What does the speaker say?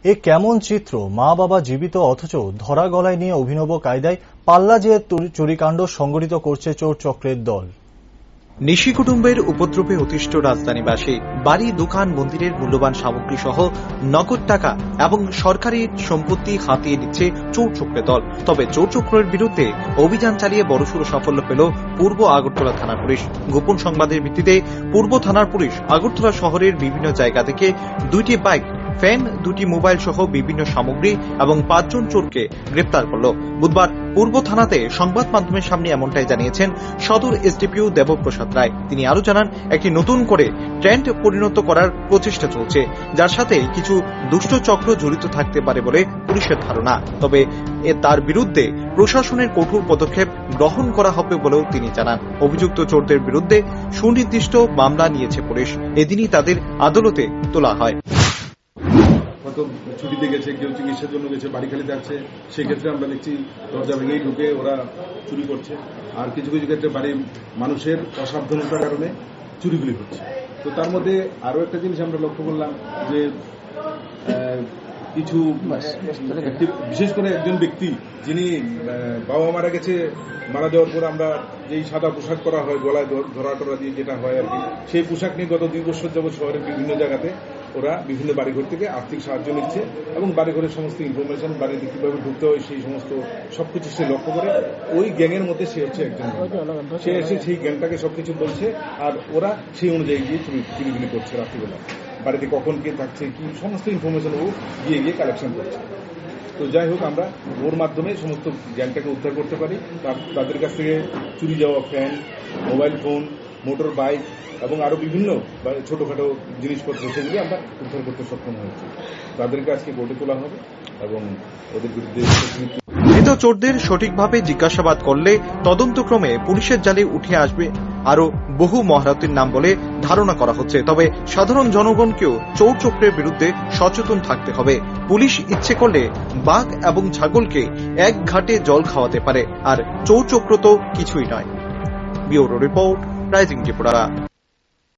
এ কেমন চিত্র? মা বাবা জীবিত অথচ ধরা গলায় নিয়ে অভিনব কায়দায় পাল্লা দিয়ে চুরিকাণ্ড সংগঠিত করছে চোর চক্রের দল। নিশি কুটুম্বের উপদ্রবে অতিষ্ঠ রাজধানীবাসী। বাড়ি, দোকান, মন্দিরের মূল্যবান সামগ্রী সহ নগদ টাকা এবং সরকারি সম্পত্তি হাতিয়ে নিচ্ছে চোর চক্রের দল। তবে চোর চক্রের বিরুদ্ধে অভিযান চালিয়ে বড়সড় সাফল্য পেল পূর্ব আগরতলা থানার পুলিশ। গোপন সংবাদের ভিত্তিতে পূর্ব থানার পুলিশ আগরতলা শহরের বিভিন্ন জায়গা থেকে 2টি বাইক, ফ্যান, 2টি মোবাইল সহ বিভিন্ন সামগ্রী এবং 5 জন চোরকে গ্রেপ্তার করল। বুধবার পূর্ব থানাতে সংবাদ মাধ্যমের সামনে এমনটাই জানিয়েছেন সদর এসডিপিও দেবপ্রসাদ রায়। তিনি আরো জানান, একটি নতুন করে ট্রেন্ড পরিণত করার প্রচেষ্টা চলছে, যার সাথে কিছু দুষ্ট চক্র জড়িত থাকতে পারে বলে পুলিশের ধারণা। তবে তার বিরুদ্ধে প্রশাসনের কঠোর পদক্ষেপ গ্রহণ করা হবে বলেও তিনি জানান। অভিযুক্ত চোরদের বিরুদ্ধে সুনির্দিষ্ট মামলা নিয়েছে পুলিশ। এদিনই তাদের আদালতে তোলা হয়। হয়তো ছুটিতে গেছে, কেউ চিকিৎসার জন্য গেছে, বাড়ি খালি যাচ্ছে, সেক্ষেত্রে আমরা দেখছি দরজা ভেঙেই ঢুকে ওরা চুরি করছে। আর কিছু কিছু ক্ষেত্রে বাড়ির মানুষের অসাবধানতার কারণে চুরিগুলি হচ্ছে। তো তার মধ্যে আরো একটা জিনিস আমরা লক্ষ্য করলাম যে কিছু বিশেষ করে একজন ব্যক্তি যিনি বাবা মারা গেছে, মারা যাওয়ার পর আমরা যেই সাদা পোশাক পরা হয়, গলায় ধরা টরা দিয়ে যেটা হয় আর কি, সেই পোশাক নিয়ে গত 2 বছর যাবৎ শহরের বিভিন্ন জায়গাতে ওরা বিভিন্ন বাড়িঘর থেকে আর্থিক সাহায্য নিচ্ছে এবং বাড়িঘরের সমস্ত ইনফরমেশন, বাড়িতে কিভাবে ঢুকতে হয় সেই সমস্ত সবকিছু সে লক্ষ্য করে। ওই গ্যাংয়ের মধ্যে সে হচ্ছে একজন, সে এসে সেই গ্যাংটাকে সবকিছু বলছে আর ওরা সেই অনুযায়ী গিয়ে চুরিগুলি করছে। রাত্রিবেলা বাড়িতে কখন কে থাকছে, কি সমস্ত ইনফরমেশন ও গিয়ে কালেকশন করছে। তো যাই হোক, আমরা ওর মাধ্যমে সমস্ত জ্ঞানটাকে উদ্ধার করতে পারি। তাদের কাছ থেকে চুরি যাওয়া fan, mobile phone, motor bike এবং আরো বিভিন্ন ছোটখাটো জিনিসপত্র সেগুলি আমরা উদ্ধার করতে সক্ষম হয়েছি। তাদেরকে আজকে কোর্টে তোলা হবে এবং ওদের বিরুদ্ধে মৃত চোরদের সঠিকভাবে জিজ্ঞাসাবাদ করলে তদন্তক্রমে পুলিশের জালে উঠে আসবে আরো বহু মহারথীর নাম বলে ধারণা করা হচ্ছে। তবে সাধারণ জনগণকেও চোর চক্রের বিরুদ্ধে সচেতন থাকতে হবে। পুলিশ ইচ্ছে করলে বাঘ এবং ছাগলকে এক ঘাটে জল খাওয়াতে পারে, আর চোর চক্র তো কিছুই নয়। Bureau report, rising Tripura.